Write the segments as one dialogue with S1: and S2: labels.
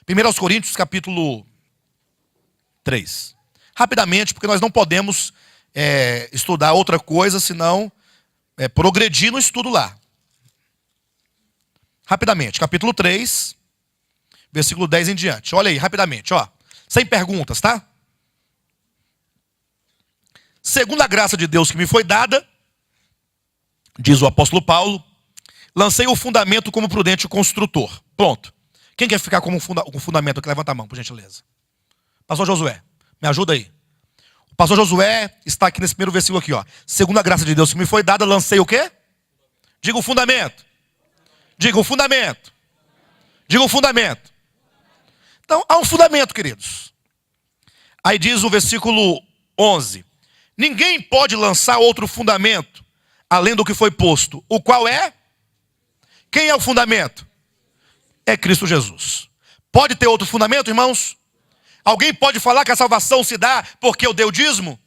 S1: 1 aos Coríntios, capítulo 3. Rapidamente, porque nós não podemos estudar outra coisa, senão progredir no estudo lá. Rapidamente, capítulo 3, versículo 10 em diante. Olha aí, rapidamente, ó. Sem perguntas, tá? Segundo a graça de Deus que me foi dada, diz o apóstolo Paulo, lancei o fundamento como prudente construtor. Pronto. Quem quer ficar como fundamento aqui? Levanta a mão, por gentileza. Pastor Josué, me ajuda aí. O pastor Josué está aqui nesse primeiro versículo aqui, ó. Segundo a graça de Deus que me foi dada, lancei o quê? Diga o fundamento. Diga o fundamento. Diga o fundamento. Então, há um fundamento, queridos. Aí diz o versículo 11. Ninguém pode lançar outro fundamento, além do que foi posto. O qual é? Quem é o fundamento? É Cristo Jesus. Pode ter outro fundamento, irmãos? Alguém pode falar que a salvação se dá porque eu dei o dízimo?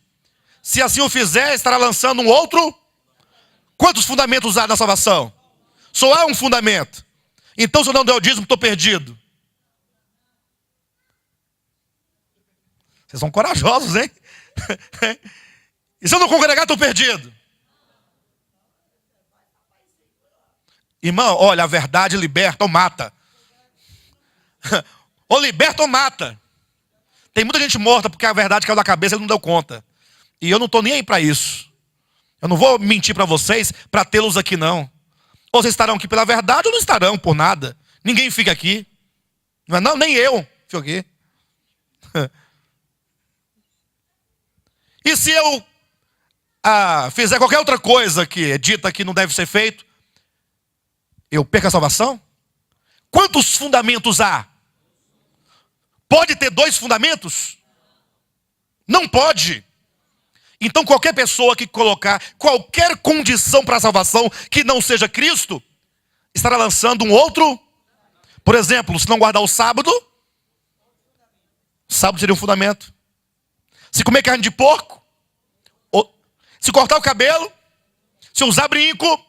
S1: Se assim o fizer, estará lançando um outro? Quantos fundamentos há na salvação? Só há um fundamento. Então, se eu não der o dízimo, estou perdido. Vocês são corajosos, hein? E se eu não congregar, estou perdido. Irmão, olha, a verdade liberta ou mata. Ou liberta ou mata. Tem muita gente morta porque a verdade caiu da cabeça e ele não deu conta. E eu não estou nem aí para isso. Eu não vou mentir para vocês para tê-los aqui, não. Ou vocês estarão aqui pela verdade ou não estarão por nada. Ninguém fica aqui. Não é não? Nem eu fico aqui. E se eu fizer qualquer outra coisa que é dita que não deve ser feito, eu perco a salvação? Quantos fundamentos há? Pode ter 2 fundamentos? Não pode. Então qualquer pessoa que colocar qualquer condição para a salvação que não seja Cristo, estará lançando um outro. Por exemplo, se não guardar o sábado seria um fundamento. Se comer carne de porco, se cortar o cabelo, se usar brinco,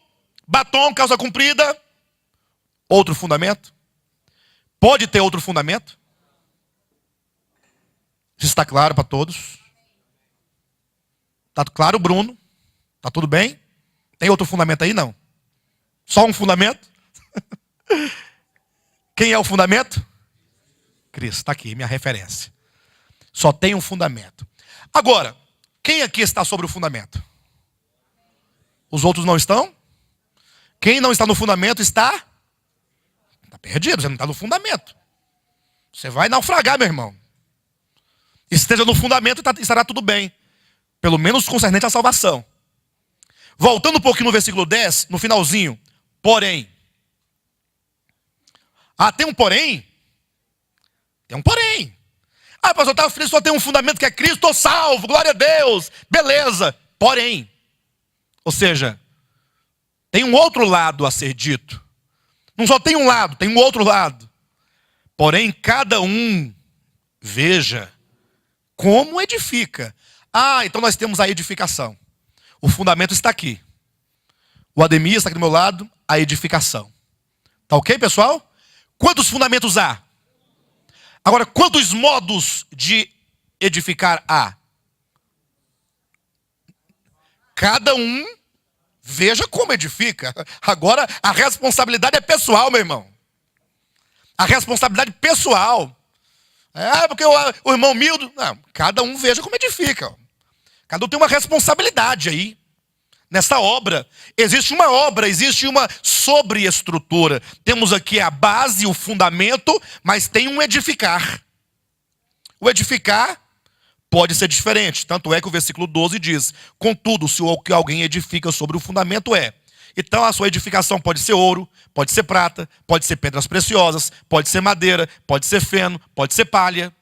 S1: batom, calça comprida, outro fundamento. Pode ter outro fundamento? Isso está claro para todos? Está claro, Bruno? Está tudo bem? Tem outro fundamento aí? Não. Só um fundamento? Quem é o fundamento? Cristo, está aqui, minha referência. Só tem um fundamento. Agora, quem aqui está sobre o fundamento? Os outros não estão? Quem não está no fundamento está perdido, você não está no fundamento. Você vai naufragar, meu irmão. Esteja no fundamento e estará tudo bem. Pelo menos concernente à salvação. Voltando um pouquinho no versículo 10, no finalzinho. Porém. Tem um porém? Tem um porém. Pastor, está feliz, só tem um fundamento que é Cristo, estou salvo, glória a Deus. Beleza. Porém. Ou seja, tem um outro lado a ser dito. Não só tem um lado, tem um outro lado. Porém, cada um veja como edifica. Então nós temos a edificação. O fundamento está aqui. O Ademir está aqui do meu lado, a edificação. Tá ok, pessoal? Quantos fundamentos há? Agora, quantos modos de edificar há? Cada um veja como edifica. Agora, a responsabilidade é pessoal, meu irmão. A responsabilidade pessoal. Porque o irmão Mildo... Não, cada um veja como edifica. Cada um tem uma responsabilidade aí. Nessa obra. Existe uma obra, existe uma sobreestrutura. Temos aqui a base, o fundamento, mas tem um edificar. O edificar pode ser diferente. Tanto é que o versículo 12 diz: contudo, se o que alguém edifica sobre o fundamento é. Então a sua edificação pode ser ouro, pode ser prata, pode ser pedras preciosas, pode ser madeira, pode ser feno, pode ser palha.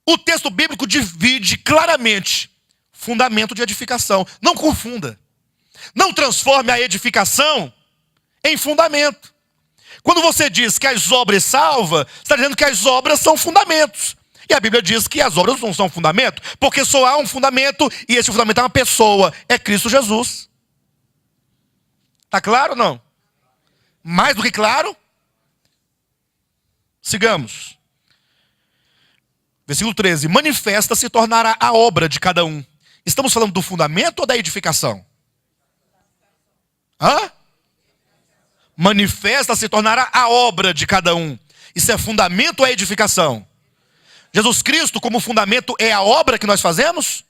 S1: O texto bíblico divide claramente fundamento de edificação. Não confunda. Não transforme a edificação em fundamento. Quando você diz que as obras salvam, você está dizendo que as obras são fundamentos. E a Bíblia diz que as obras não são fundamento, porque só há um fundamento, e esse fundamento é uma pessoa, é Cristo Jesus. Está claro ou não? Mais do que claro? Sigamos. Versículo 13. Manifesta se tornará a obra de cada um. Estamos falando do fundamento ou da edificação? Hã? Manifesta se tornará a obra de cada um. Isso é fundamento ou é edificação? Jesus Cristo como fundamento é a obra que nós fazemos?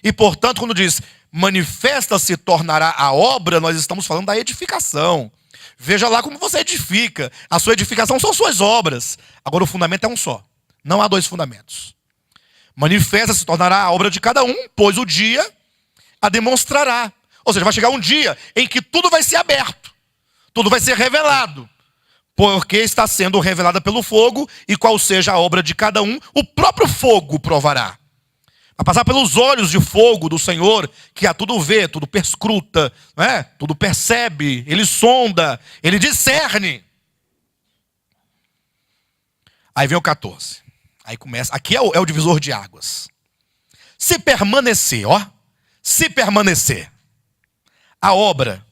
S1: E portanto quando diz manifesta se tornará a obra, nós estamos falando da edificação. Veja lá como você edifica. A sua edificação são suas obras. Agora o fundamento é um só. Não há dois fundamentos. Manifesta se tornará a obra de cada um, pois o dia a demonstrará. Ou seja, vai chegar um dia em que tudo vai ser aberto. Tudo vai ser revelado. Porque está sendo revelada pelo fogo, e qual seja a obra de cada um, o próprio fogo provará. Vai passar pelos olhos de fogo do Senhor, que a tudo vê, tudo perscruta, não é? Tudo percebe, ele sonda, ele discerne. Aí vem o 14. Aí começa, aqui é o divisor de águas. Se permanecer, se permanecer a obra,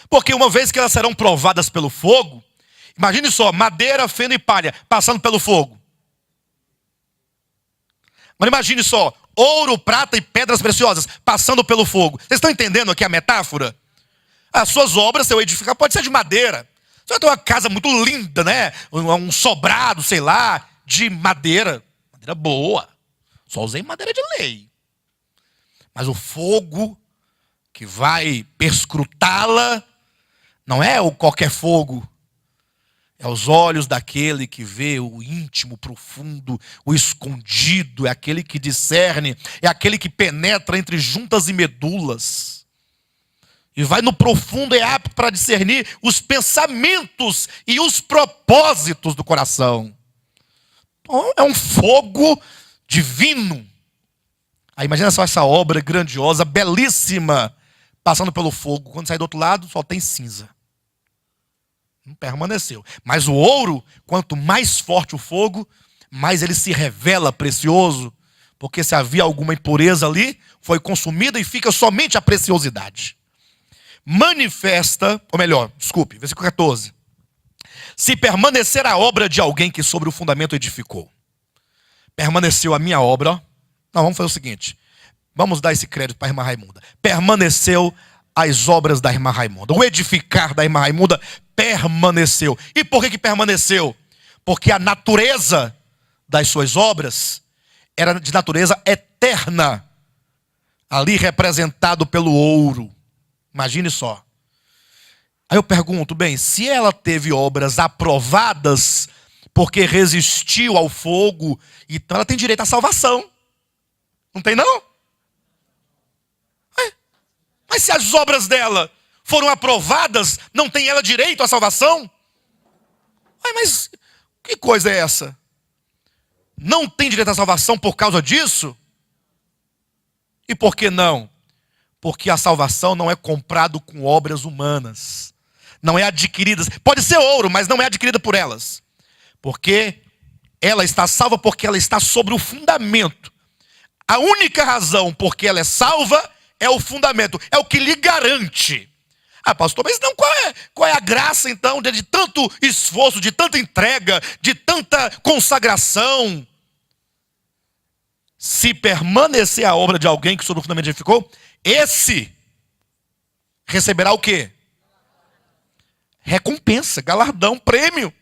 S1: porque uma vez que elas serão provadas pelo fogo, imagine só, madeira, feno e palha passando pelo fogo. Mas imagine só, ouro, prata e pedras preciosas passando pelo fogo. Vocês estão entendendo aqui a metáfora? As suas obras, seu edificar, pode ser de madeira. Você vai ter uma casa muito linda, né? Um sobrado, sei lá, de madeira. Madeira boa. Só usei madeira de lei. Mas o fogo que vai perscrutá-la não é o qualquer fogo. É os olhos daquele que vê o íntimo, profundo, o escondido. É aquele que discerne. É aquele que penetra entre juntas e medulas. E vai no profundo, é apto para discernir os pensamentos e os propósitos do coração. Então, é um fogo divino. Aí imagina só essa obra grandiosa, belíssima, passando pelo fogo. Quando sai do outro lado, só tem cinza. Não permaneceu. Mas o ouro, quanto mais forte o fogo, mais ele se revela precioso. Porque se havia alguma impureza ali, foi consumida e fica somente a preciosidade. Manifesta, ou melhor, desculpe, versículo 14. Se permanecer a obra de alguém que sobre o fundamento edificou. Permaneceu a minha obra. Não, vamos fazer o seguinte. Vamos dar esse crédito para a irmã Raimunda. Permaneceu as obras da irmã Raimunda. O edificar da irmã Raimunda permaneceu. E por que permaneceu? Porque a natureza das suas obras era de natureza eterna. Ali representado pelo ouro. Imagine só. Aí eu pergunto, bem, se ela teve obras aprovadas porque resistiu ao fogo, então ela tem direito à salvação. Não tem não? Mas se as obras dela foram aprovadas, não tem ela direito à salvação? Mas que coisa é essa? Não tem direito à salvação por causa disso? E por que não? Porque a salvação não é comprado com obras humanas. Não é adquirida. Pode ser ouro, mas não é adquirida por elas. Porque ela está salva porque ela está sobre o fundamento. A única razão porque ela é salva é o fundamento. É o que lhe garante. Ah, pastor, mas não, qual é a graça então de tanto esforço, de tanta entrega, de tanta consagração? Se permanecer a obra de alguém que sobre o fundamento edificou, esse receberá o quê? Recompensa, galardão, prêmio.